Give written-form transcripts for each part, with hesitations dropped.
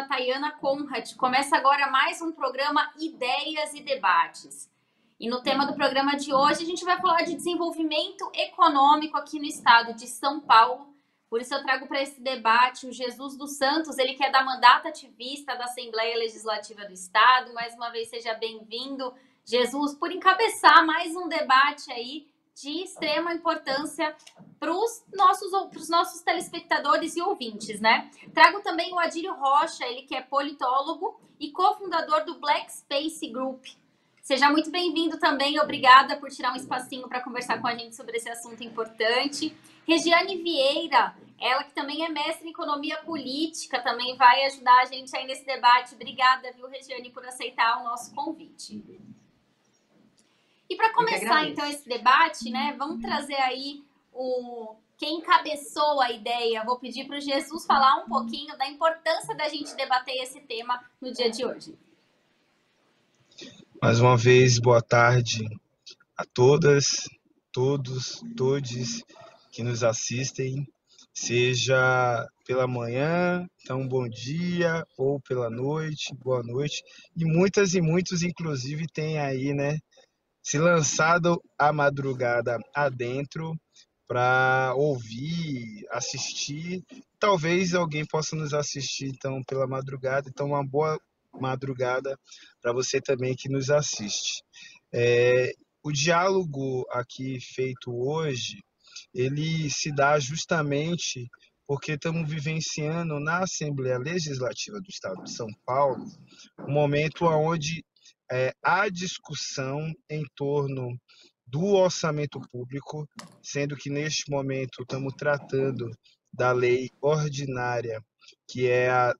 a Tayana Conrad. Começa agora mais um programa Ideias e Debates. E no tema do programa de hoje, a gente vai falar de desenvolvimento econômico aqui no estado de São Paulo. Por isso eu trago para esse debate o Jesus dos Santos, ele que é da mandata ativista da Assembleia Legislativa do Estado. Mais uma vez, seja bem-vindo, Jesus, por encabeçar mais um debate aí de extrema importância para os nossos telespectadores e ouvintes, né? Trago também o Adílio Rocha, ele que é politólogo e cofundador do Black Space Group. Seja muito bem-vindo também, obrigada por tirar um espacinho para conversar com a gente sobre esse assunto importante. Regiane Vieira, ela que também é mestre em economia política, também vai ajudar a gente aí nesse debate. Obrigada, viu, Regiane, por aceitar o nosso convite. E para começar, então, esse debate, né, vamos trazer aí quem encabeçou a ideia. Vou pedir para o Jesus falar um pouquinho da importância da gente debater esse tema no dia de hoje. Mais uma vez, boa tarde a todas, todos, todes que nos assistem, seja pela manhã, então bom dia, ou pela noite, boa noite. E muitos, inclusive, têm aí, né, se lançado a madrugada adentro para ouvir, assistir. Talvez alguém possa nos assistir então pela madrugada. Então, uma boa madrugada para você também que nos assiste. O diálogo aqui feito hoje, ele se dá justamente porque estamos vivenciando na Assembleia Legislativa do Estado de São Paulo um momento onde há discussão em torno do orçamento público, sendo que neste momento estamos tratando da lei ordinária, que é a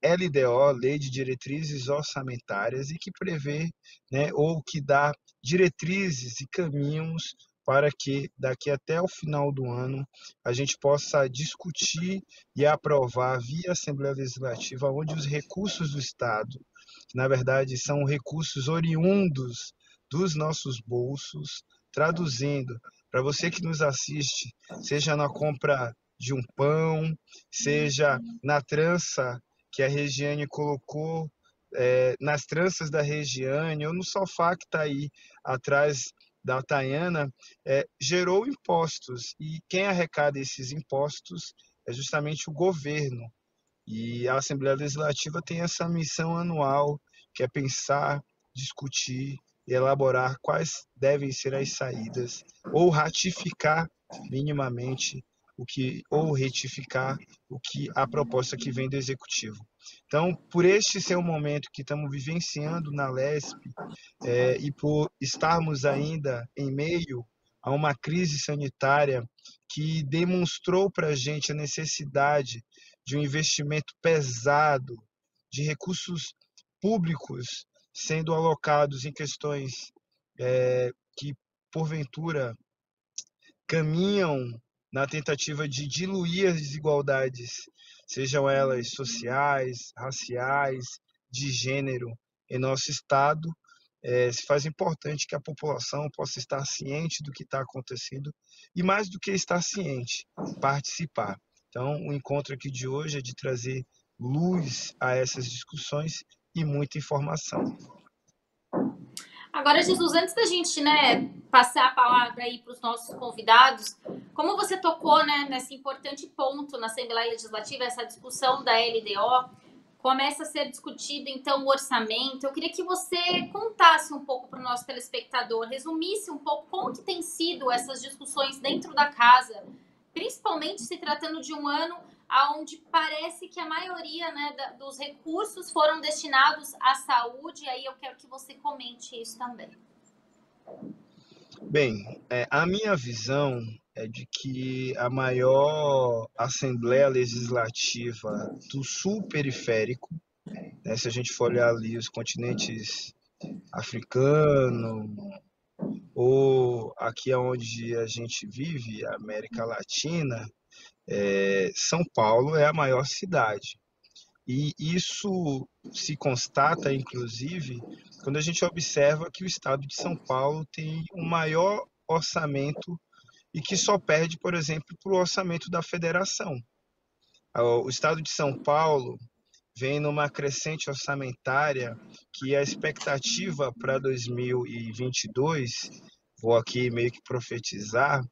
LDO, Lei de Diretrizes Orçamentárias, e que prevê, né, ou que dá diretrizes e caminhos para que daqui até o final do ano a gente possa discutir e aprovar via Assembleia Legislativa, onde os recursos do Estado, que na verdade são recursos oriundos dos nossos bolsos, traduzindo para você que nos assiste, seja na compra de um pão, seja na trança que a Regiane colocou, nas tranças da Regiane, ou no sofá que está aí atrás da Tayana, gerou impostos. E quem arrecada esses impostos é justamente o governo. E a Assembleia Legislativa tem essa missão anual, que é pensar, discutir e elaborar quais devem ser as saídas, ou ratificar minimamente ou retificar a proposta que vem do Executivo. Então, por este ser o momento que estamos vivenciando na LESP, e por estarmos ainda em meio a uma crise sanitária que demonstrou para a gente a necessidade de um investimento pesado de recursos públicos sendo alocados em questões que, porventura, caminham na tentativa de diluir as desigualdades, sejam elas sociais, raciais, de gênero, em nosso Estado. Se faz importante que a população possa estar ciente do que está acontecendo e, mais do que estar ciente, participar. Então, o encontro aqui de hoje é de trazer luz a essas discussões e muita informação. Agora, Jesus, antes da gente, né, passar a palavra aí para os nossos convidados, como você tocou, né, nesse importante ponto na Assembleia Legislativa, essa discussão da LDO, começa a ser discutido, então, o orçamento. Eu queria que você contasse um pouco para o nosso telespectador, resumisse um pouco como que tem sido essas discussões dentro da casa, principalmente se tratando de um ano onde parece que a maioria, né, dos recursos foram destinados à saúde. Aí eu quero que você comente isso também. Bem, a minha visão é de que a maior Assembleia Legislativa do Sul Periférico, né, se a gente for olhar ali os continentes africano, ou aqui onde a gente vive, a América Latina, São Paulo é a maior cidade. E isso se constata, inclusive, quando a gente observa que o estado de São Paulo tem o maior orçamento e que só perde, por exemplo, para o orçamento da federação. O estado de São Paulo, vem numa crescente orçamentária que a expectativa para 2022, vou aqui meio que profetizar,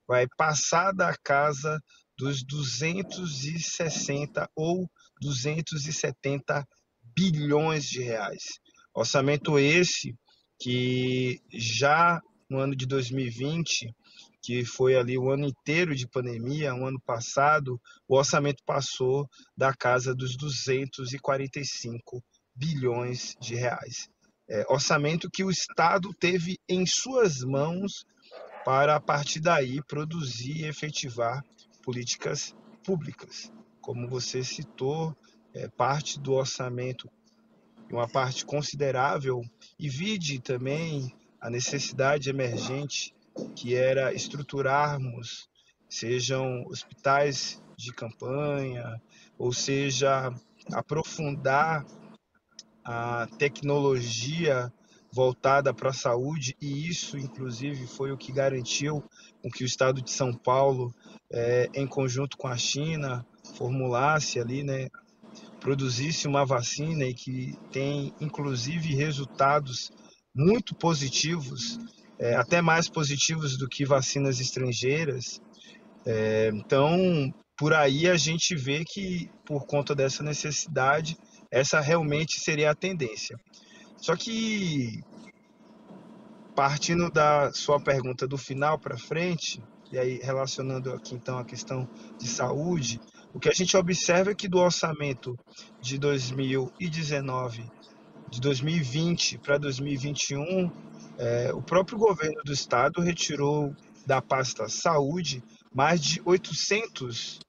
vai passar da casa dos 260 ou 270 bilhões de reais. Orçamento esse que já no ano de 2020, que foi ali o ano inteiro de pandemia, o ano passado, o orçamento passou da casa dos 245 bilhões de reais. Orçamento que o Estado teve em suas mãos para, a partir daí, produzir e efetivar políticas públicas. Como você citou, parte do orçamento, uma parte considerável, e vide também a necessidade emergente que era estruturarmos, sejam hospitais de campanha, ou seja, aprofundar a tecnologia voltada para a saúde, e isso, inclusive, foi o que garantiu com que o estado de São Paulo, em conjunto com a China, formulasse ali, né, produzisse uma vacina e que tem, inclusive, resultados muito positivos, até mais positivos do que vacinas estrangeiras. Então, por aí a gente vê que, por conta dessa necessidade, essa realmente seria a tendência. Só que, partindo da sua pergunta do final para frente, e aí relacionando aqui então a questão de saúde, o que a gente observa é que do orçamento de 2019, de 2020 para 2021, o próprio governo do estado retirou da pasta saúde mais de 800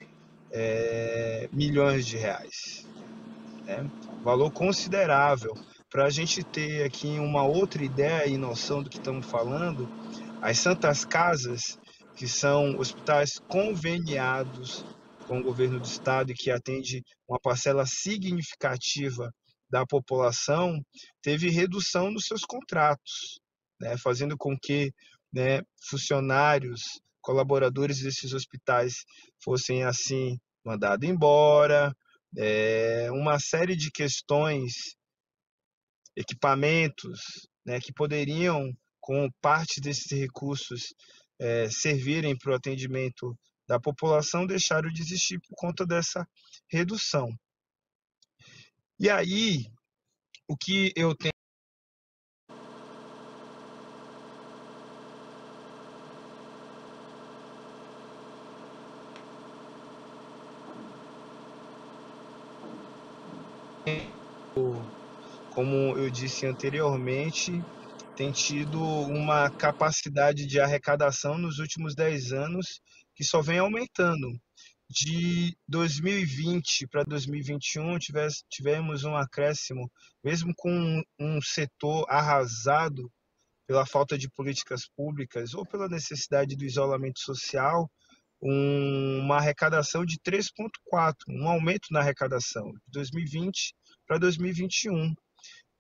milhões de reais, né? Valor considerável. Para a gente ter aqui uma outra ideia e noção do que estamos falando, as Santas Casas, que são hospitais conveniados com o governo do estado e que atende uma parcela significativa da população, teve redução nos seus contratos, né, fazendo com que, né, funcionários, colaboradores desses hospitais fossem assim mandados embora, uma série de questões, equipamentos, né, que poderiam, com parte desses recursos, servirem para o atendimento da população, deixaram de existir por conta dessa redução. E aí, o que eu tenho como eu disse anteriormente, tem tido uma capacidade de arrecadação nos últimos 10 anos que só vem aumentando. De 2020 para 2021, tivemos um acréscimo, mesmo com um setor arrasado pela falta de políticas públicas ou pela necessidade do isolamento social, uma arrecadação de 3,4, um aumento na arrecadação de 2020 para 2021.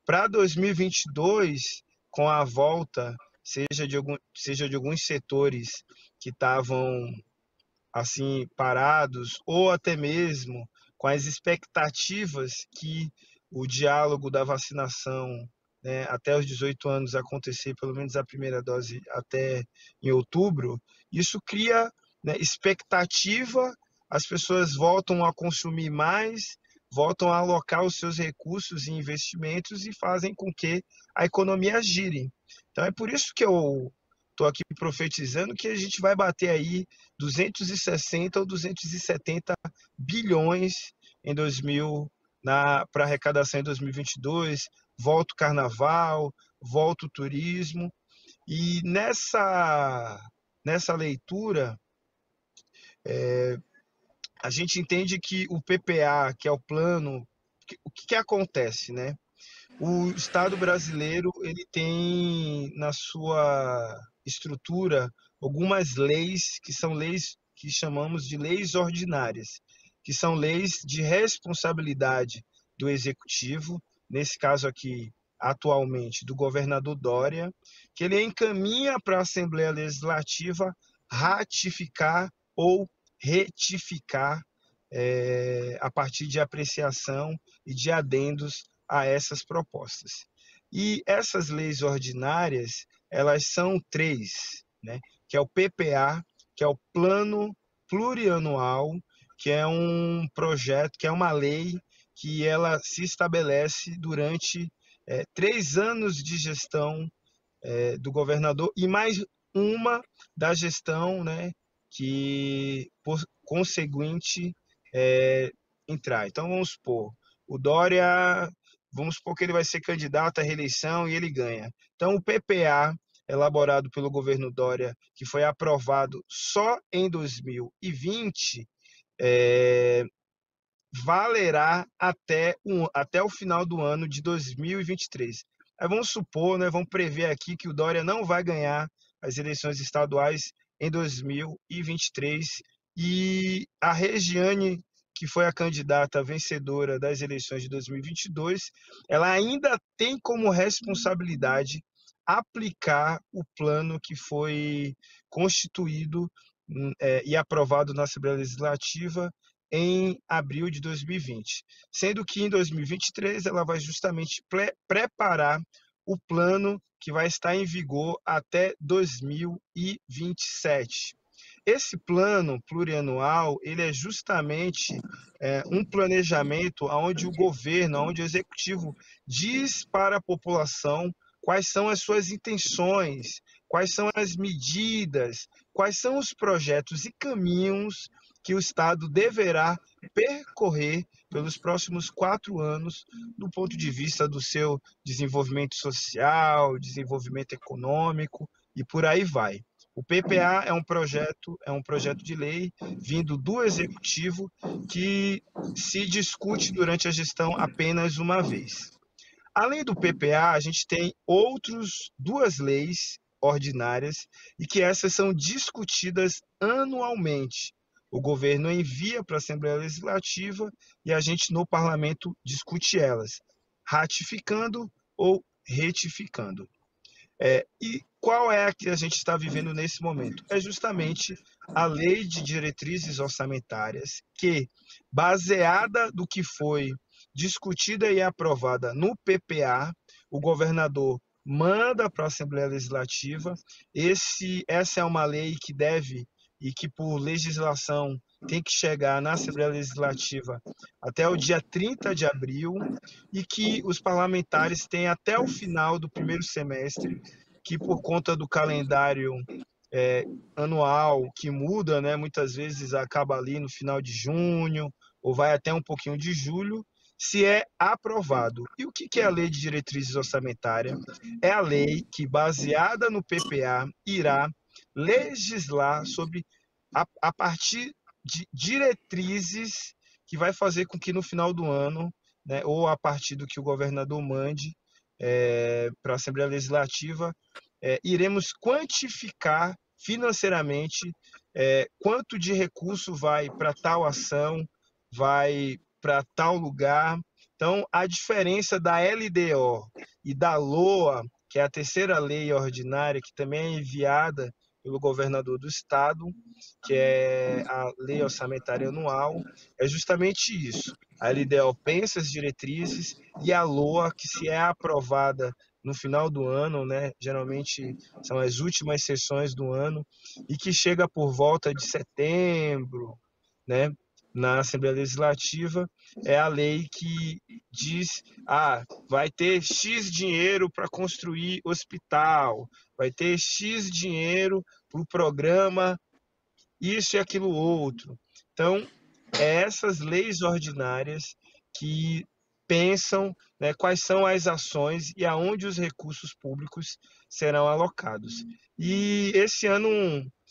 Para 2022, com a volta, seja de alguns setores que estavam assim parados, ou até mesmo com as expectativas que o diálogo da vacinação, né, até os 18 anos acontecer, pelo menos a primeira dose até em outubro, isso cria, né, expectativa, as pessoas voltam a consumir mais, voltam a alocar os seus recursos e investimentos e fazem com que a economia gire. Então é por isso que eu estou aqui profetizando que a gente vai bater aí 260 ou 270 bilhões em 2000 para arrecadação em 2022, volta o carnaval, volta o turismo, e nessa leitura, a gente entende que o PPA, que é o plano, o que acontece, né? O Estado brasileiro ele tem na sua estrutura algumas leis que são leis que chamamos de leis ordinárias, que são leis de responsabilidade do executivo, nesse caso aqui, atualmente, do governador Dória, que ele encaminha para a Assembleia Legislativa ratificar ou retificar a partir de apreciação e de adendos a essas propostas. E essas leis ordinárias, elas são três, né? Que é o PPA, que é o Plano Plurianual, que é um projeto, que é uma lei que ela se estabelece durante 3 anos de gestão do governador e mais uma da gestão, né, que por conseguinte entrar. Então vamos supor, o Dória, vamos supor que ele vai ser candidato à reeleição e ele ganha. Então o PPA elaborado pelo governo Dória, que foi aprovado só em 2020, valerá até o final do ano de 2023. Aí vamos supor, né, vamos prever aqui que o Dória não vai ganhar as eleições estaduais em 2023 e a Regiane, que foi a candidata vencedora das eleições de 2022, ela ainda tem como responsabilidade aplicar o plano que foi constituído e aprovado na Assembleia Legislativa em abril de 2020, sendo que em 2023 ela vai justamente preparar o plano que vai estar em vigor até 2027. Esse plano plurianual, ele é justamente um planejamento onde o governo, onde o executivo diz para a população quais são as suas intenções, quais são as medidas, quais são os projetos e caminhos que o Estado deverá percorrer pelos próximos 4 anos, do ponto de vista do seu desenvolvimento social, desenvolvimento econômico e por aí vai. O PPA é um projeto de lei vindo do Executivo que se discute durante a gestão apenas uma vez. Além do PPA, a gente tem duas leis ordinárias e que essas são discutidas anualmente. O governo envia para a Assembleia Legislativa e a gente no parlamento discute elas, ratificando ou retificando. E qual é a que a gente está vivendo nesse momento? É justamente a Lei de Diretrizes Orçamentárias, que, baseada do que foi discutida e aprovada no PPA, o governador manda para a Assembleia Legislativa. Essa é uma lei que deve e que, por legislação, tem que chegar na Assembleia Legislativa até o dia 30 de abril e que os parlamentares têm até o final do primeiro semestre, que por conta do calendário anual que muda, né, muitas vezes acaba ali no final de junho ou vai até um pouquinho de julho, se é aprovado. E o que é a Lei de Diretrizes Orçamentárias? É a lei que, baseada no PPA, irá legislar sobre, a partir de diretrizes que vai fazer com que no final do ano, né, ou a partir do que o governador mande para a Assembleia Legislativa, iremos quantificar financeiramente quanto de recurso vai para tal ação, vai para tal lugar. Então, a diferença da LDO e da LOA, que é a terceira lei ordinária, que também é enviada pelo governador do estado, que é a Lei Orçamentária Anual, é justamente isso. A LDO pensa as diretrizes e a LOA, que se é aprovada no final do ano, né, geralmente são as últimas sessões do ano, e que chega por volta de setembro, né, na Assembleia Legislativa, é a lei que diz, vai ter X dinheiro para construir hospital, vai ter X dinheiro para o programa isso e aquilo outro. Então, essas leis ordinárias que pensam, né, quais são as ações e aonde os recursos públicos serão alocados. E esse ano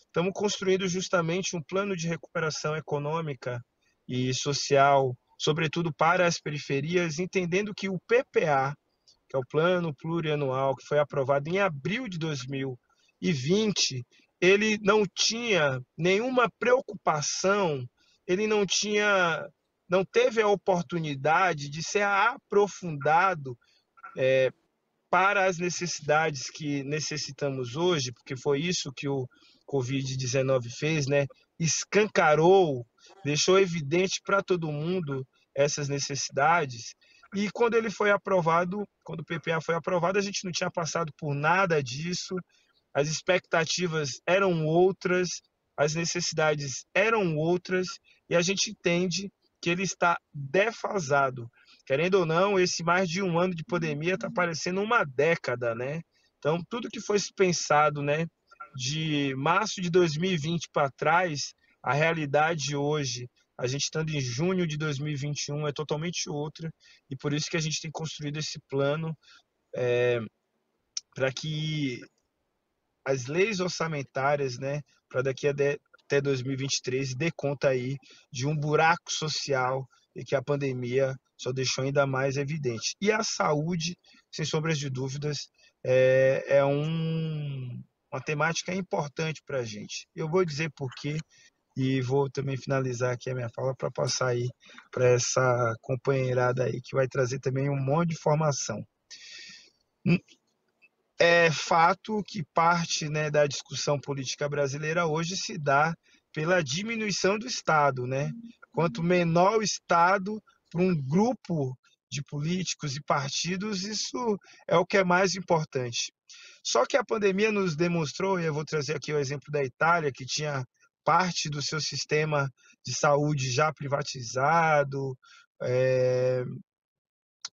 estamos construindo justamente um plano de recuperação econômica e social, sobretudo para as periferias, entendendo que o PPA, que é o Plano Plurianual, que foi aprovado em abril de 2020, ele não tinha nenhuma preocupação, ele não teve a oportunidade de ser aprofundado para as necessidades que necessitamos hoje, porque foi isso que o Covid-19 fez, né? Escancarou, deixou evidente para todo mundo essas necessidades. E quando ele foi aprovado, quando o PPA foi aprovado, a gente não tinha passado por nada disso, as expectativas eram outras, as necessidades eram outras, e a gente entende que ele está defasado. Querendo ou não, esse mais de um ano de pandemia está parecendo uma década, né? Então, tudo que foi pensado, né, de março de 2020 para trás, a realidade hoje, a gente estando em junho de 2021, é totalmente outra, e por isso que a gente tem construído esse plano para que as leis orçamentárias, né, para daqui até 2023, dê conta aí de um buraco social e que a pandemia só deixou ainda mais evidente. E a saúde, sem sombras de dúvidas, uma temática importante para a gente. Eu vou dizer por quê e vou também finalizar aqui a minha fala para passar aí para essa companheirada aí que vai trazer também um monte de informação. É fato que parte, né, da discussão política brasileira hoje se dá pela diminuição do Estado, né? Quanto menor o Estado para um grupo de políticos e partidos, isso é o que é mais importante. Só que a pandemia nos demonstrou, e eu vou trazer aqui o exemplo da Itália, que tinha parte do seu sistema de saúde já privatizado,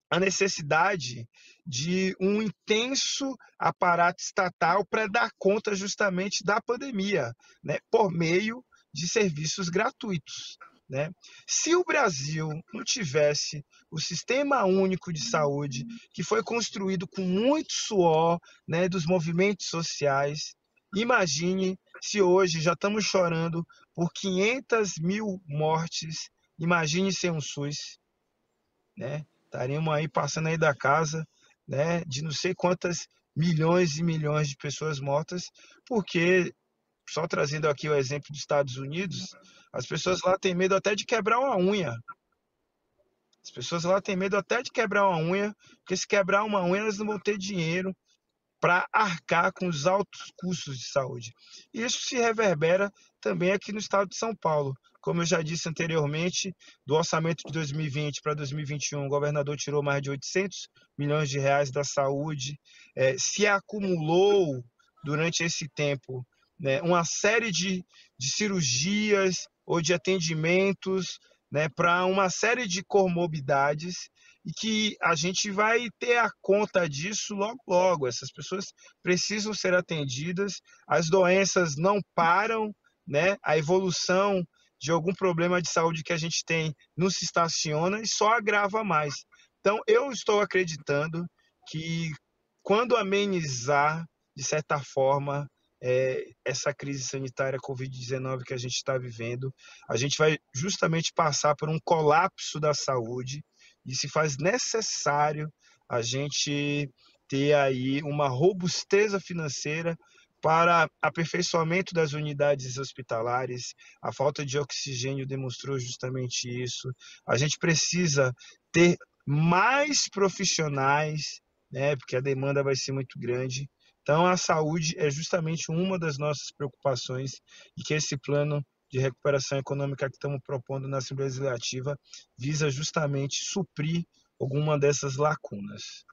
a necessidade de um intenso aparato estatal para dar conta justamente da pandemia, né, por meio de serviços gratuitos. Né? Se o Brasil não tivesse o Sistema Único de Saúde, que foi construído com muito suor, né, dos movimentos sociais, imagine se hoje já estamos chorando por 500 mil mortes, imagine sem um SUS, né? Estaríamos aí passando aí da casa, né, de não sei quantas milhões e milhões de pessoas mortas, porque, só trazendo aqui o exemplo dos Estados Unidos, as pessoas lá têm medo até de quebrar uma unha. As pessoas lá têm medo até de quebrar uma unha, porque se quebrar uma unha, elas não vão ter dinheiro para arcar com os altos custos de saúde. E isso se reverbera também aqui no estado de São Paulo. Como eu já disse anteriormente, do orçamento de 2020 para 2021, o governador tirou mais de 800 milhões de reais da saúde, se acumulou durante esse tempo, né, uma série de cirurgias ou de atendimentos, né, para uma série de comorbidades, e que a gente vai ter a conta disso logo, logo. Essas pessoas precisam ser atendidas, as doenças não param, né? A evolução de algum problema de saúde que a gente tem não se estaciona e só agrava mais. Então, eu estou acreditando que quando amenizar, de certa forma, essa crise sanitária Covid-19 que a gente está vivendo, a gente vai justamente passar por um colapso da saúde, e se faz necessário a gente ter aí uma robusteza financeira para aperfeiçoamento das unidades hospitalares. A falta de oxigênio demonstrou justamente isso. A gente precisa ter mais profissionais, né, porque a demanda vai ser muito grande. Então, a saúde é justamente uma das nossas preocupações, e que esse plano de recuperação econômica que estamos propondo na Assembleia Legislativa visa justamente suprir alguma dessas lacunas.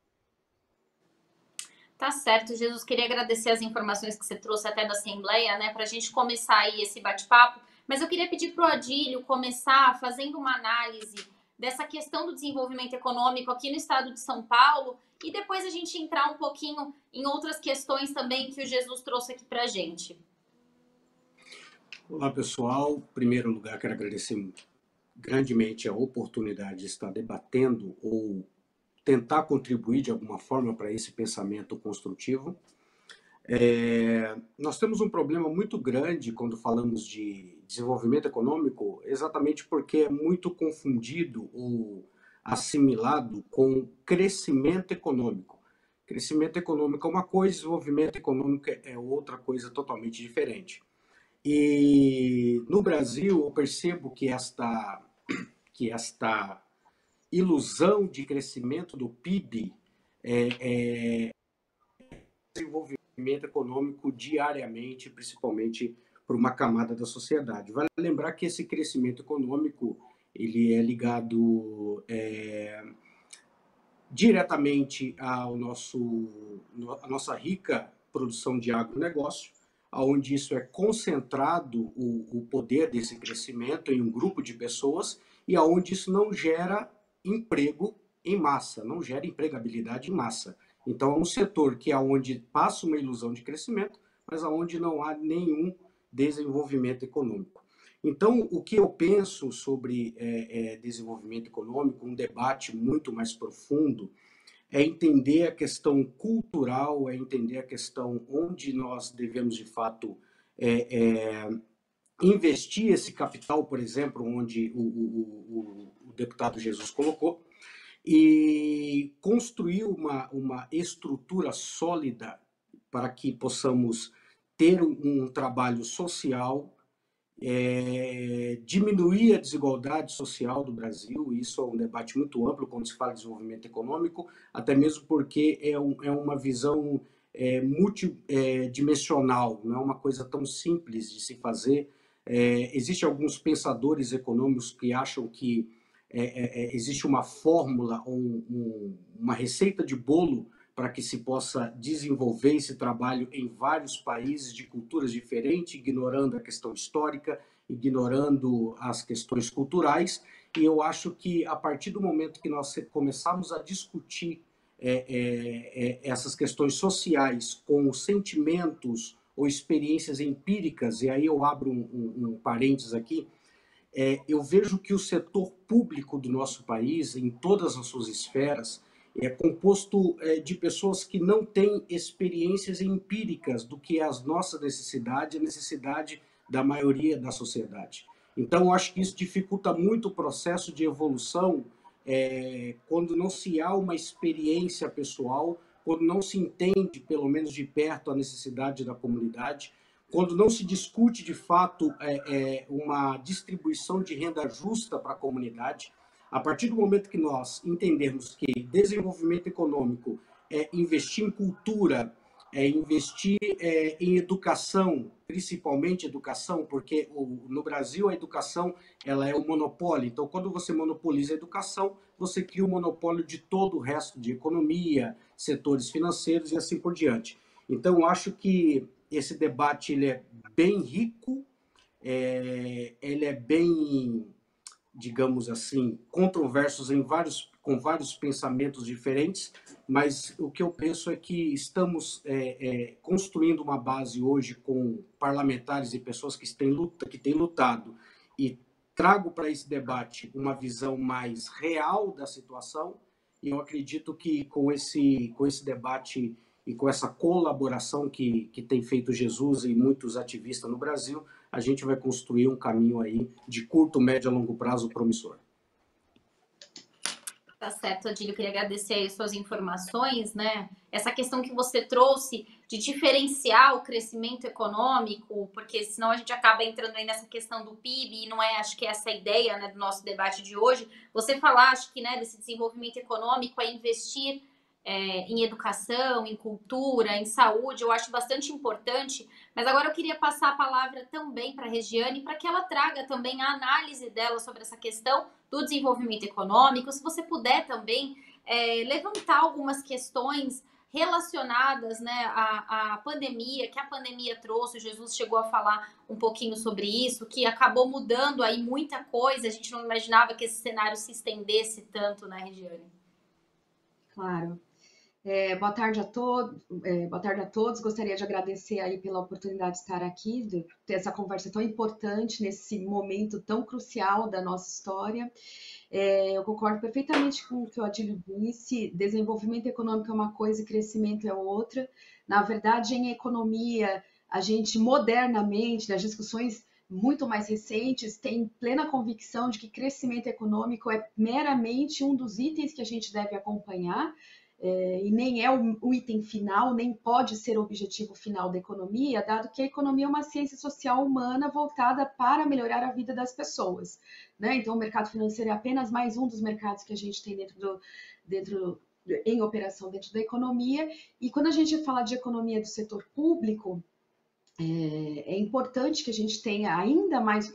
Tá certo, Jesus. Queria agradecer as informações que você trouxe até da Assembleia, né, para a gente começar aí esse bate-papo. Mas eu queria pedir para o Adílio começar fazendo uma análise dessa questão do desenvolvimento econômico aqui no estado de São Paulo, e depois a gente entrar um pouquinho em outras questões também que o Jesus trouxe aqui para a gente. Olá, pessoal. Em primeiro lugar, quero agradecer grandemente a oportunidade de estar debatendo ou tentar contribuir de alguma forma para esse pensamento construtivo. Nós temos um problema muito grande quando falamos de desenvolvimento econômico, exatamente porque é muito confundido ou assimilado com crescimento econômico. Crescimento econômico é uma coisa, desenvolvimento econômico é outra coisa totalmente diferente. E no Brasil eu percebo que esta ilusão de crescimento do PIB é desenvolvimento desenvolvimento econômico diariamente, principalmente para uma camada da sociedade. Vale lembrar que esse crescimento econômico ele é ligado diretamente à nossa rica produção de agronegócio, onde isso é concentrado o poder desse crescimento em um grupo de pessoas e aonde isso não gera emprego em massa, não gera empregabilidade em massa. Então, é um setor que é onde passa uma ilusão de crescimento, mas aonde não há nenhum desenvolvimento econômico. Então, o que eu penso sobre desenvolvimento econômico, um debate muito mais profundo, é entender a questão cultural, é entender a questão onde nós devemos, de fato, investir esse capital, por exemplo, onde o deputado Jesus colocou, e construir uma estrutura sólida para que possamos ter um trabalho social, diminuir a desigualdade social do Brasil. Isso é um debate muito amplo quando se fala de desenvolvimento econômico, até mesmo porque é uma visão multidimensional, não é uma coisa tão simples de se fazer. Existem alguns pensadores econômicos que acham que existe uma fórmula, uma receita de bolo para que se possa desenvolver esse trabalho em vários países de culturas diferentes, ignorando a questão histórica, ignorando as questões culturais. E eu acho que a partir do momento que nós começarmos a discutir essas questões sociais com sentimentos ou experiências empíricas, e aí eu abro um parênteses aqui, eu vejo que o setor público do nosso país, em todas as suas esferas, é composto de pessoas que não têm experiências empíricas do que é a nossa necessidade, a necessidade da maioria da sociedade. Então, eu acho que isso dificulta muito o processo de evolução quando não se há uma experiência pessoal, quando não se entende, pelo menos de perto, a necessidade da comunidade, quando não se discute, de fato, uma distribuição de renda justa para a comunidade. A partir do momento que nós entendermos que desenvolvimento econômico é investir em cultura, é investir em educação, principalmente educação, porque no Brasil a educação ela é um monopólio. Então, quando você monopoliza a educação, você cria um monopólio de todo o resto de economia, setores financeiros e assim por diante. Então, eu acho que esse debate ele é bem rico, ele é bem, digamos assim, controversos com vários pensamentos diferentes, mas o que eu penso é que estamos construindo uma base hoje com parlamentares e pessoas que têm lutado, e trago para esse debate uma visão mais real da situação, e eu acredito que com esse debate e com essa colaboração que tem feito Jesus e muitos ativistas no Brasil, a gente vai construir um caminho aí de curto, médio e longo prazo promissor. Tá certo, Odílio, queria agradecer aí suas informações, né? Essa questão que você trouxe de diferenciar o crescimento econômico, porque senão a gente acaba entrando aí nessa questão do PIB, e não é, acho que essa a ideia, né, do nosso debate de hoje. Você falar, acho que, né, desse desenvolvimento econômico é investir em educação, em cultura, em saúde, eu acho bastante importante, mas agora eu queria passar a palavra também para a Regiane, para que ela traga também a análise dela sobre essa questão do desenvolvimento econômico. Se você puder também levantar algumas questões relacionadas, né, à pandemia, que a pandemia trouxe, o Jesus chegou a falar um pouquinho sobre isso, que acabou mudando aí muita coisa, a gente não imaginava que esse cenário se estendesse tanto, né, Regiane? Claro. Boa tarde a todos. Gostaria de agradecer aí pela oportunidade de estar aqui, de ter essa conversa tão importante nesse momento tão crucial da nossa história. Eu concordo perfeitamente com o que o Odílio disse. Desenvolvimento econômico é uma coisa e crescimento é outra. Na verdade, em economia, a gente modernamente, nas discussões muito mais recentes, tem plena convicção de que crescimento econômico é meramente um dos itens que a gente deve acompanhar, e nem é o item final, nem pode ser o objetivo final da economia, dado que a economia é uma ciência social humana voltada para melhorar a vida das pessoas, né? Então, o mercado financeiro é apenas mais um dos mercados que a gente tem dentro em operação dentro da economia. E quando a gente fala de economia do setor público, é importante que a gente tenha ainda mais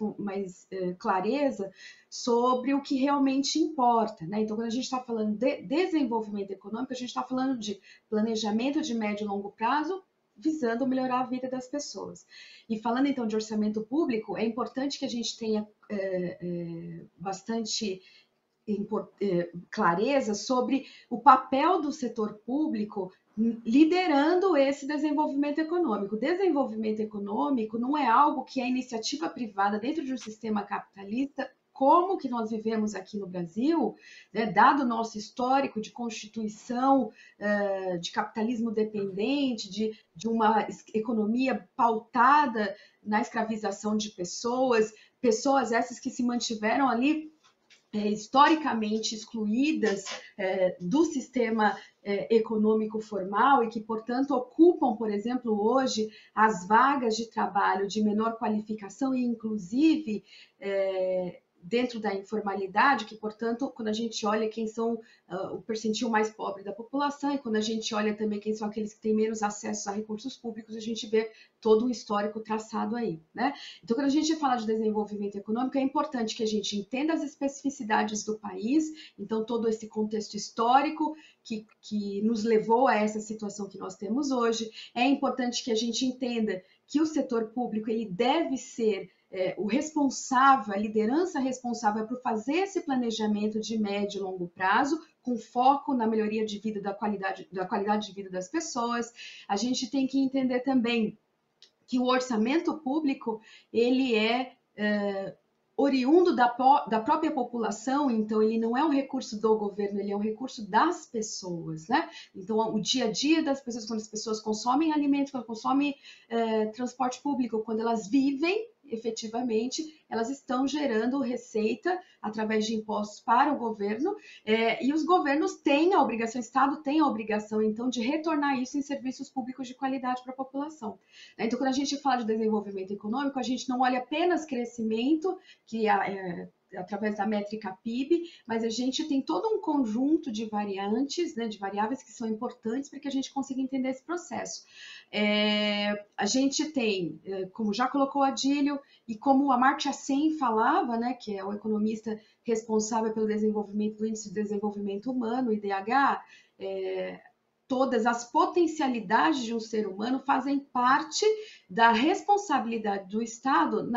clareza sobre o que realmente importa, né? Então, quando a gente está falando de desenvolvimento econômico, a gente está falando de planejamento de médio e longo prazo, visando melhorar a vida das pessoas. E falando então de orçamento público, é importante que a gente tenha bastante clareza sobre o papel do setor público liderando esse desenvolvimento econômico. Desenvolvimento econômico não é algo que a iniciativa privada dentro de um sistema capitalista como que nós vivemos aqui no Brasil, né, dado o nosso histórico de constituição, de capitalismo dependente, de uma economia pautada na escravização de pessoas essas que se mantiveram ali historicamente excluídas do sistema econômico formal e que, portanto, ocupam, por exemplo, hoje as vagas de trabalho de menor qualificação e, inclusive, dentro da informalidade, que, portanto, quando a gente olha quem são o percentil mais pobre da população e quando a gente olha também quem são aqueles que têm menos acesso a recursos públicos, a gente vê todo um histórico traçado aí, né? Então, quando a gente fala de desenvolvimento econômico, é importante que a gente entenda as especificidades do país, então todo esse contexto histórico que nos levou a essa situação que nós temos hoje. É importante que a gente entenda que o setor público ele deve ser o responsável, a liderança responsável por fazer esse planejamento de médio e longo prazo, com foco na melhoria de vida, da qualidade de vida das pessoas. A gente tem que entender também que o orçamento público ele é oriundo da própria população, então ele não é um recurso do governo, ele é um recurso das pessoas, né? Então o dia a dia das pessoas, quando as pessoas consomem alimentos, quando consomem transporte público, quando elas vivem efetivamente, elas estão gerando receita através de impostos para o governo, e os governos têm a obrigação, o Estado tem a obrigação, então, de retornar isso em serviços públicos de qualidade para a população. Então, quando a gente fala de desenvolvimento econômico, a gente não olha apenas crescimento, que através da métrica PIB, mas a gente tem todo um conjunto de variantes, né, de variáveis que são importantes para que a gente consiga entender esse processo. A gente tem, como já colocou a Adílio, e como a Amartya Sen falava, né, que é o economista responsável pelo desenvolvimento do Índice de Desenvolvimento Humano, IDH, todas as potencialidades de um ser humano fazem parte da responsabilidade do Estado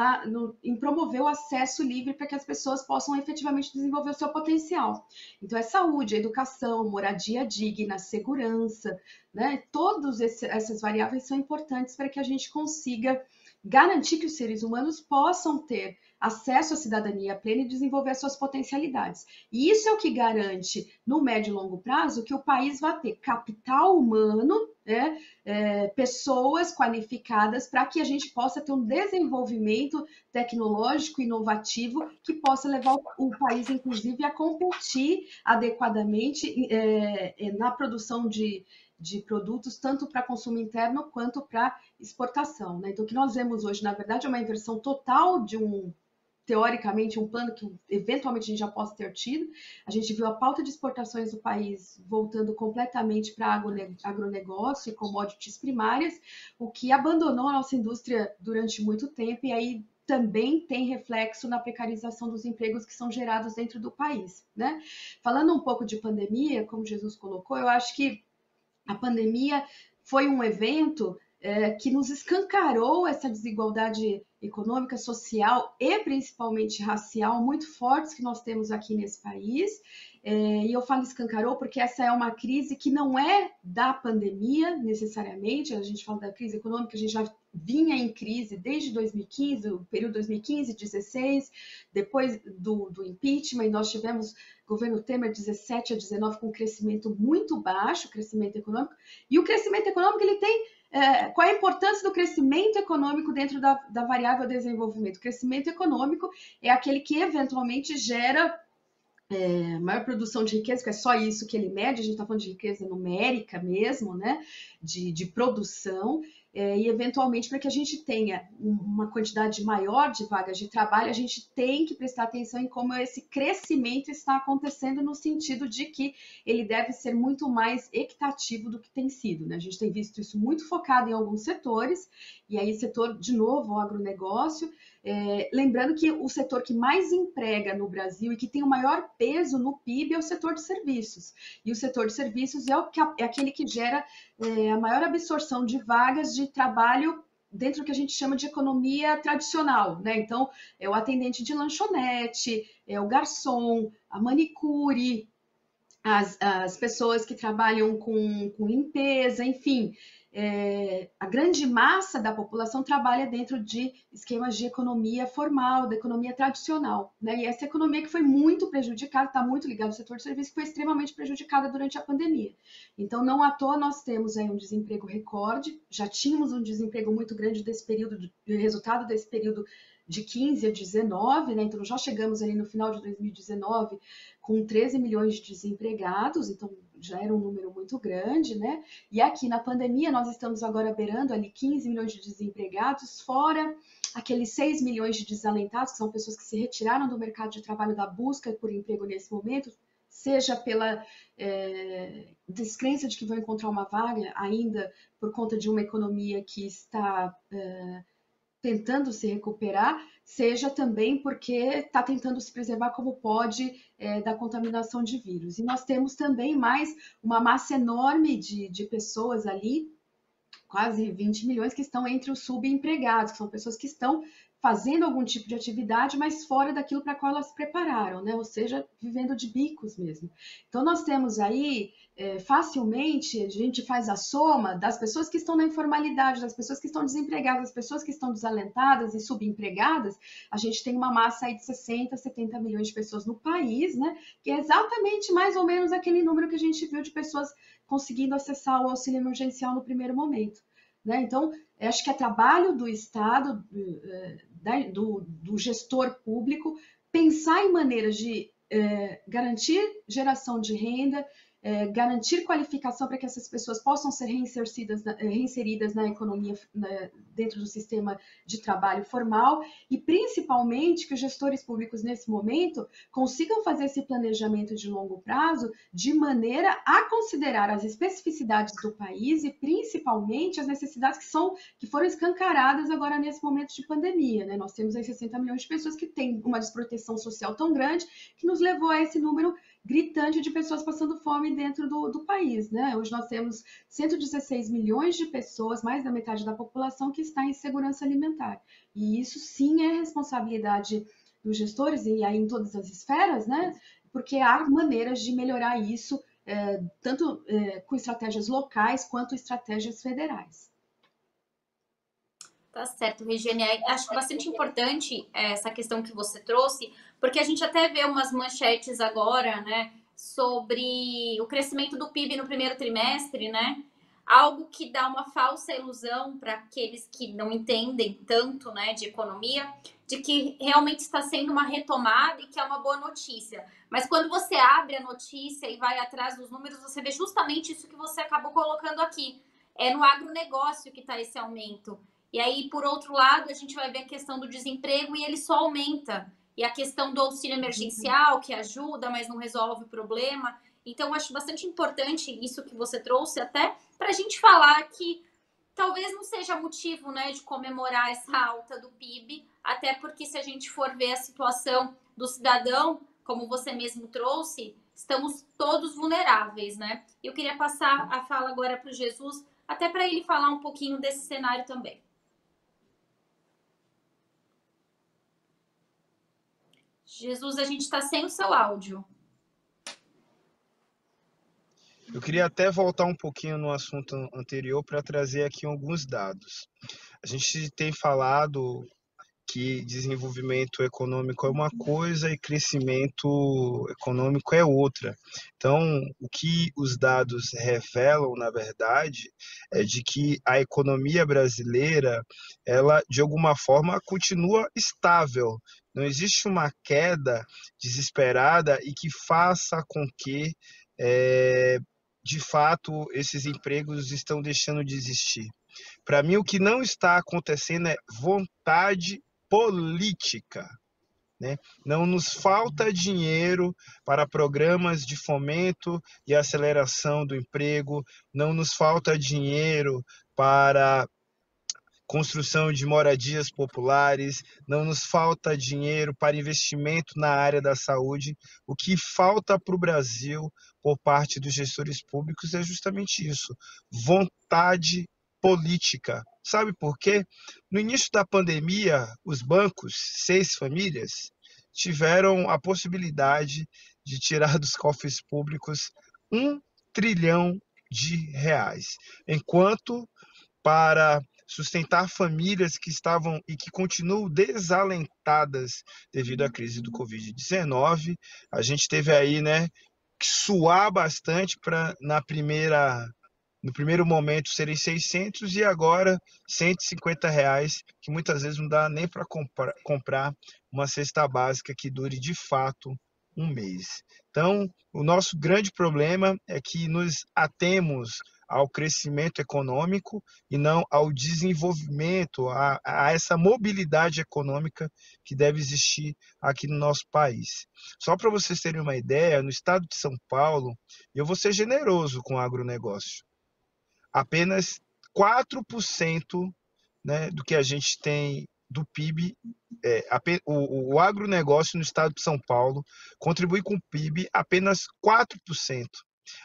em promover o acesso livre para que as pessoas possam efetivamente desenvolver o seu potencial. Então, é saúde, educação, moradia digna, segurança, né? Todas essas variáveis são importantes para que a gente consiga garantir que os seres humanos possam ter acesso à cidadania plena e desenvolver suas potencialidades. E isso é o que garante, no médio e longo prazo, que o país vai ter capital humano, né, pessoas qualificadas para que a gente possa ter um desenvolvimento tecnológico inovativo que possa levar o país, inclusive, a competir adequadamente na produção de produtos, tanto para consumo interno quanto para exportação, né? Então, o que nós vemos hoje, na verdade, é uma inversão total de teoricamente, um plano que eventualmente a gente já possa ter tido. A gente viu a pauta de exportações do país voltando completamente para agronegócio e commodities primárias, o que abandonou a nossa indústria durante muito tempo e aí também tem reflexo na precarização dos empregos que são gerados dentro do país, né? Falando um pouco de pandemia, como Jesus colocou, eu acho que a pandemia foi um evento que nos escancarou essa desigualdade econômica, social e principalmente racial muito fortes que nós temos aqui nesse país. E eu falo escancarou porque essa é uma crise que não é da pandemia necessariamente, a gente fala da crise econômica, a gente já vinha em crise desde 2015, o período 2015-16, depois do impeachment, nós tivemos governo Temer 17 a 19 com crescimento muito baixo, crescimento econômico, e o crescimento econômico ele tem qual é a importância do crescimento econômico dentro da variável desenvolvimento? O crescimento econômico é aquele que eventualmente gera maior produção de riqueza, que é só isso que ele mede, a gente está falando de riqueza numérica mesmo, né? De produção, e eventualmente para que a gente tenha uma quantidade maior de vagas de trabalho, a gente tem que prestar atenção em como esse crescimento está acontecendo no sentido de que ele deve ser muito mais equitativo do que tem sido, né? A gente tem visto isso muito focado em alguns setores, e aí setor, de novo, o agronegócio, lembrando que o setor que mais emprega no Brasil e que tem o maior peso no PIB é o setor de serviços. E o setor de serviços é aquele que gera a maior absorção de vagas de trabalho dentro do que a gente chama de economia tradicional, né? Então, é o atendente de lanchonete, é o garçom, a manicure, as pessoas que trabalham com limpeza, enfim. A grande massa da população trabalha dentro de esquemas de economia formal, da economia tradicional, né? E essa economia que foi muito prejudicada, está muito ligada ao setor de serviços, foi extremamente prejudicada durante a pandemia. Então, não à toa nós temos aí um desemprego recorde, já tínhamos um desemprego muito grande desse período, resultado desse período de 15 a 19, né? Então já chegamos ali no final de 2019 com 13 milhões de desempregados, então já era um número muito grande, né? E aqui na pandemia nós estamos agora beirando ali 15 milhões de desempregados, fora aqueles 6 milhões de desalentados, que são pessoas que se retiraram do mercado de trabalho da busca por emprego nesse momento, seja pela descrença de que vão encontrar uma vaga ainda por conta de uma economia que está tentando se recuperar, seja também porque está tentando se preservar como pode da contaminação de vírus. E nós temos também mais uma massa enorme de pessoas ali, quase 20 milhões, que estão entre os subempregados, que são pessoas que estão fazendo algum tipo de atividade, mas fora daquilo para qual elas se prepararam, né? Ou seja, vivendo de bicos mesmo. Então, nós temos aí, facilmente, a gente faz a soma das pessoas que estão na informalidade, das pessoas que estão desempregadas, das pessoas que estão desalentadas e subempregadas, a gente tem uma massa aí de 60, 70 milhões de pessoas no país, né? Que é exatamente mais ou menos aquele número que a gente viu de pessoas conseguindo acessar o auxílio emergencial no primeiro momento, né? Então, acho que é trabalho do Estado, do gestor público, pensar em maneiras de garantir geração de renda, garantir qualificação para que essas pessoas possam ser reinseridas na economia, dentro do sistema de trabalho formal, e principalmente que os gestores públicos nesse momento consigam fazer esse planejamento de longo prazo de maneira a considerar as especificidades do país e principalmente as necessidades que foram escancaradas agora nesse momento de pandemia, né? Nós temos aí 60 milhões de pessoas que têm uma desproteção social tão grande que nos levou a esse número gritante de pessoas passando fome dentro do país, né? Hoje nós temos 116 milhões de pessoas, mais da metade da população, que está em insegurança alimentar. E isso sim é responsabilidade dos gestores, e aí em todas as esferas, né? Porque há maneiras de melhorar isso, tanto com estratégias locais quanto estratégias federais. Tá certo, Regiane. Acho bastante importante essa questão que você trouxe, porque a gente até vê umas manchetes agora, né, sobre o crescimento do PIB no primeiro trimestre, né? Algo que dá uma falsa ilusão para aqueles que não entendem tanto, né, de economia, de que realmente está sendo uma retomada e que é uma boa notícia. Mas quando você abre a notícia e vai atrás dos números, você vê justamente isso que você acabou colocando aqui. É no agronegócio que está esse aumento. E aí, por outro lado, a gente vai ver a questão do desemprego e ele só aumenta. E a questão do auxílio emergencial, que ajuda, mas não resolve o problema. Então, acho bastante importante isso que você trouxe, até para a gente falar que talvez não seja motivo, né, de comemorar essa alta do PIB, até porque se a gente for ver a situação do cidadão, como você mesmo trouxe, estamos todos vulneráveis, né? Eu queria passar a fala agora para o Jesus, até para ele falar um pouquinho desse cenário também. Jesus, a gente está sem o seu áudio. Eu queria até voltar um pouquinho no assunto anterior para trazer aqui alguns dados. A gente tem falado que desenvolvimento econômico é uma coisa e crescimento econômico é outra. Então, o que os dados revelam, na verdade, é de que a economia brasileira, ela, de alguma forma, continua estável. Não existe uma queda desesperada e que faça com que, de fato, esses empregos estão deixando de existir. Para mim, o que não está acontecendo é vontade política, né? Não nos falta dinheiro para programas de fomento e aceleração do emprego, não nos falta dinheiro para construção de moradias populares, não nos falta dinheiro para investimento na área da saúde. O que falta para o Brasil, por parte dos gestores públicos, é justamente isso: vontade política. Sabe por quê? No início da pandemia, os bancos, 6 famílias, tiveram a possibilidade de tirar dos cofres públicos R$ 1 trilhão, enquanto para sustentar famílias que estavam e que continuam desalentadas devido à crise do Covid-19. A gente teve aí, né, que suar bastante para no primeiro momento serem 600 e agora R$ 150, que muitas vezes não dá nem para comprar uma cesta básica que dure de fato um mês. Então, o nosso grande problema é que nos atemos ao crescimento econômico e não ao desenvolvimento, a essa mobilidade econômica que deve existir aqui no nosso país. Só para vocês terem uma ideia, no estado de São Paulo, eu vou ser generoso com o agronegócio, apenas 4%, né, do que a gente tem do PIB, o agronegócio no estado de São Paulo contribui com o PIB apenas 4%.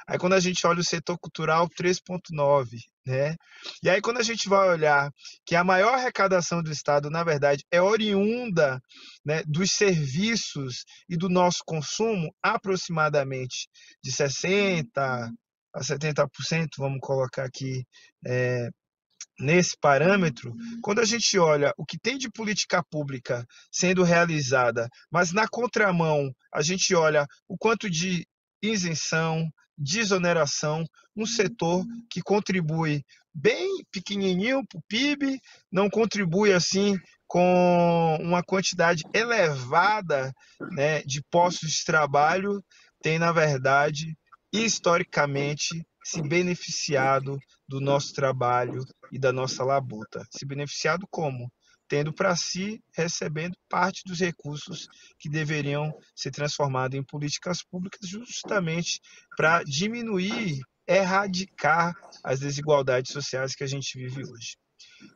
Aí quando a gente olha o setor cultural, 3,9%, né? E aí quando a gente vai olhar que a maior arrecadação do estado, na verdade, é oriunda, né, dos serviços e do nosso consumo, aproximadamente de 60% a 70%, vamos colocar aqui, nesse parâmetro. Quando a gente olha o que tem de política pública sendo realizada, mas na contramão a gente olha o quanto de isenção, desoneração, um setor que contribui bem pequenininho para o PIB, não contribui assim com uma quantidade elevada, né, de postos de trabalho, tem, na verdade, historicamente, se beneficiado do nosso trabalho e da nossa labuta. Se beneficiado como? Tendo para si, recebendo parte dos recursos que deveriam ser transformados em políticas públicas, justamente para diminuir, erradicar as desigualdades sociais que a gente vive hoje.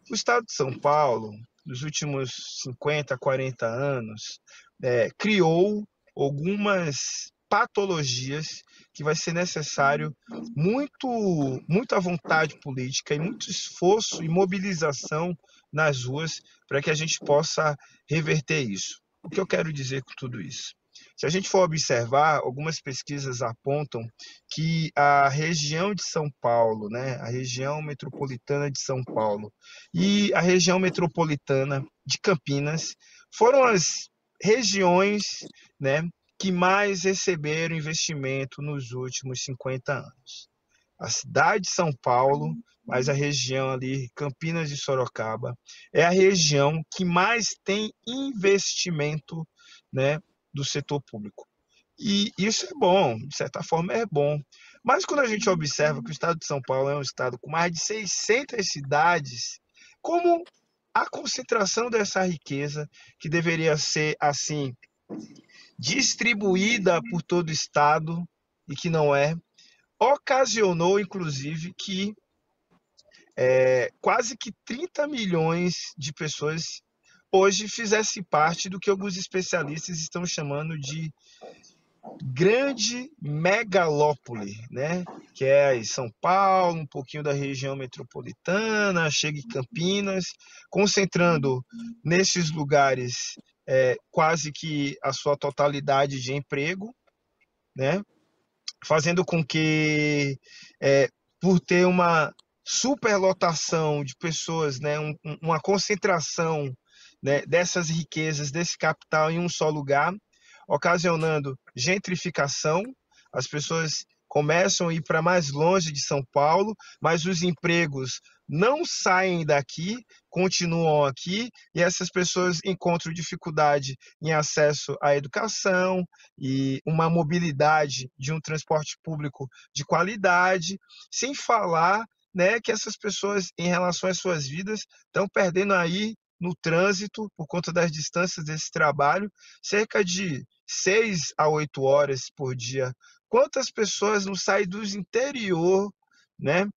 O estado de São Paulo, nos últimos 50, 40 anos, criou algumas patologias que vai ser necessário muita vontade política e muito esforço e mobilização nas ruas para que a gente possa reverter isso. O que eu quero dizer com tudo isso? Se a gente for observar, algumas pesquisas apontam que a região de São Paulo, né, a região metropolitana de São Paulo e a região metropolitana de Campinas foram as regiões, né, que mais receberam investimento nos últimos 50 anos. A cidade de São Paulo, mas a região ali, Campinas e Sorocaba, é a região que mais tem investimento, né, do setor público. E isso é bom, de certa forma é bom. Mas quando a gente observa que o estado de São Paulo é um estado com mais de 600 cidades, como a concentração dessa riqueza, que deveria ser assim, distribuída por todo o estado, e que não é, ocasionou, inclusive, que quase que 30 milhões de pessoas hoje fizessem parte do que alguns especialistas estão chamando de grande megalópole, né? Que é aí São Paulo, um pouquinho da região metropolitana, chega em Campinas, concentrando nesses lugares quase que a sua totalidade de emprego, né? Fazendo com que, por ter uma superlotação de pessoas, né, uma concentração, né, dessas riquezas, desse capital em um só lugar, ocasionando gentrificação, as pessoas começam a ir para mais longe de São Paulo, mas os empregos não saem daqui, continuam aqui, e essas pessoas encontram dificuldade em acesso à educação e uma mobilidade de um transporte público de qualidade, sem falar né, que essas pessoas, em relação às suas vidas, estão perdendo aí no trânsito, por conta das distâncias desse trabalho, cerca de 6 a 8 horas por dia. Quantas pessoas não saem do interior, né?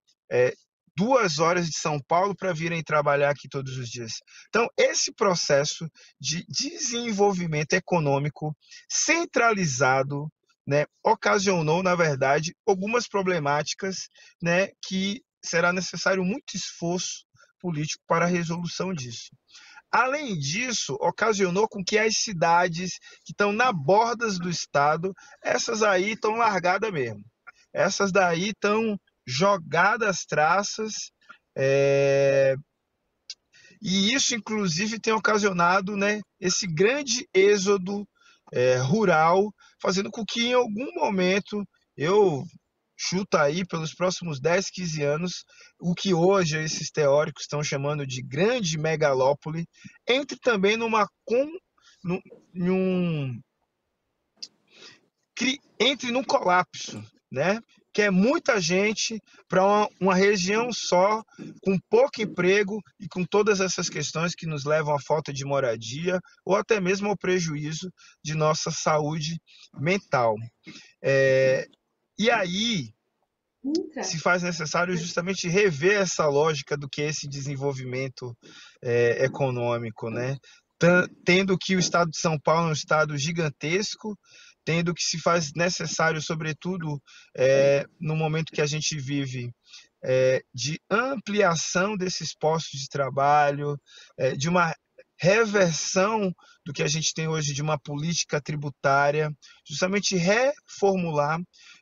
2 horas de São Paulo para virem trabalhar aqui todos os dias. Então, esse processo de desenvolvimento econômico centralizado, né, ocasionou, na verdade, algumas problemáticas, né, que será necessário muito esforço político para a resolução disso. Além disso, ocasionou com que as cidades que estão na bordas do estado, essas aí estão largadas mesmo. Essas daí estão jogadas traças, e isso, inclusive, tem ocasionado, né, esse grande êxodo rural, fazendo com que, em algum momento, eu chuto aí pelos próximos 10, 15 anos, o que hoje esses teóricos estão chamando de grande megalópole, entre também entre num colapso, né? Que é muita gente para uma região só, com pouco emprego e com todas essas questões que nos levam à falta de moradia ou até mesmo ao prejuízo de nossa saúde mental. E aí se faz necessário justamente rever essa lógica do que é esse desenvolvimento econômico, né? Tendo que o estado de São Paulo é um estado gigantesco, tendo que se faz necessário, sobretudo no momento que a gente vive, de ampliação desses postos de trabalho, de uma reversão do que a gente tem hoje de uma política tributária, justamente reformular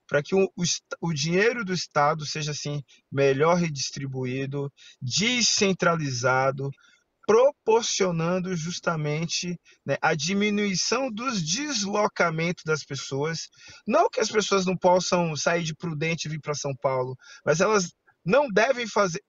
para que o dinheiro do Estado seja assim melhor redistribuído, descentralizado, proporcionando justamente, né, a diminuição dos deslocamentos das pessoas. Não que as pessoas não possam sair de Prudente e vir para São Paulo, mas elas não devem fazer,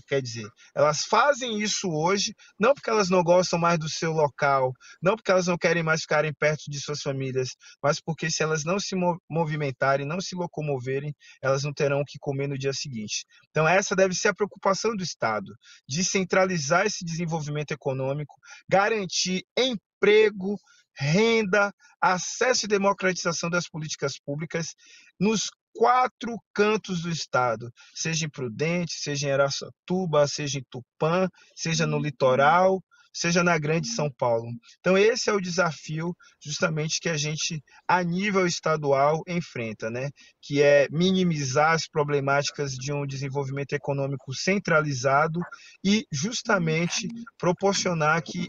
quer dizer, elas fazem isso hoje, não porque elas não gostam mais do seu local, não porque elas não querem mais ficarem perto de suas famílias, mas porque se elas não se movimentarem, não se locomoverem, elas não terão o que comer no dia seguinte. Então essa deve ser a preocupação do Estado, descentralizar esse desenvolvimento econômico, garantir emprego, renda, acesso e democratização das políticas públicas nos 4 cantos do estado, seja em Prudente, seja em Araçatuba, seja em Tupã, seja no litoral, seja na grande São Paulo. Então esse é o desafio justamente que a gente, a nível estadual, enfrenta, né? Que é minimizar as problemáticas de um desenvolvimento econômico centralizado e justamente proporcionar que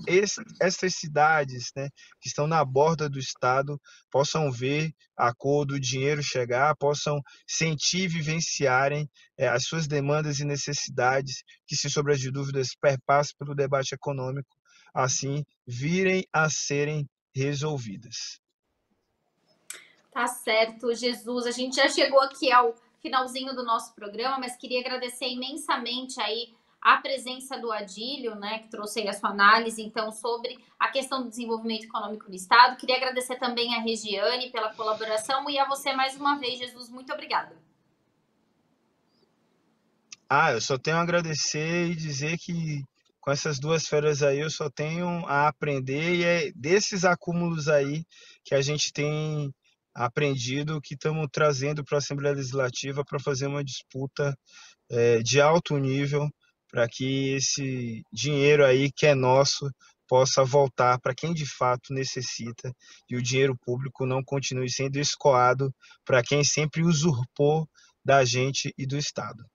essas cidades, né, que estão na borda do estado possam ver a cor do dinheiro chegar, possam sentir e vivenciarem as suas demandas e necessidades que, sem sombra de dúvidas, perpassam pelo debate econômico, assim virem a serem resolvidas. Tá certo, Jesus. A gente já chegou aqui ao finalzinho do nosso programa, mas queria agradecer imensamente aí a presença do Adílio, né, que trouxe aí a sua análise, então, sobre a questão do desenvolvimento econômico no Estado. Queria agradecer também a Regiane pela colaboração e a você mais uma vez, Jesus. Muito obrigada. Eu só tenho a agradecer e dizer que com essas 2 férias aí eu só tenho a aprender e é desses acúmulos aí que a gente tem aprendido que estamos trazendo para a Assembleia Legislativa para fazer uma disputa de alto nível para que esse dinheiro aí que é nosso possa voltar para quem de fato necessita e o dinheiro público não continue sendo escoado para quem sempre usurpou da gente e do Estado.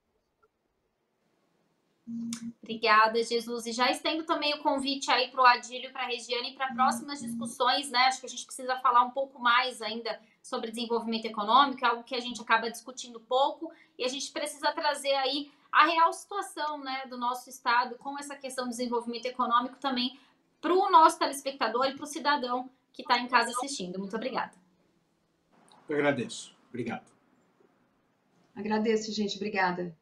Obrigada, Jesus. E já estendo também o convite aí para o Adílio e para a Regiane para próximas discussões, né? Acho que a gente precisa falar um pouco mais ainda sobre desenvolvimento econômico, algo que a gente acaba discutindo pouco, e a gente precisa trazer aí a real situação, né, do nosso estado com essa questão do desenvolvimento econômico também para o nosso telespectador e para o cidadão que está em casa assistindo. Muito obrigada. Eu agradeço. Obrigado. Agradeço, gente. Obrigada.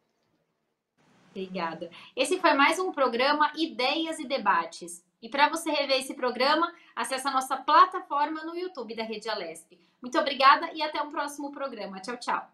Obrigada. Esse foi mais um programa Ideias e Debates. E para você rever esse programa, acesse a nossa plataforma no YouTube da Rede Alesp. Muito obrigada e até o próximo programa. Tchau, tchau.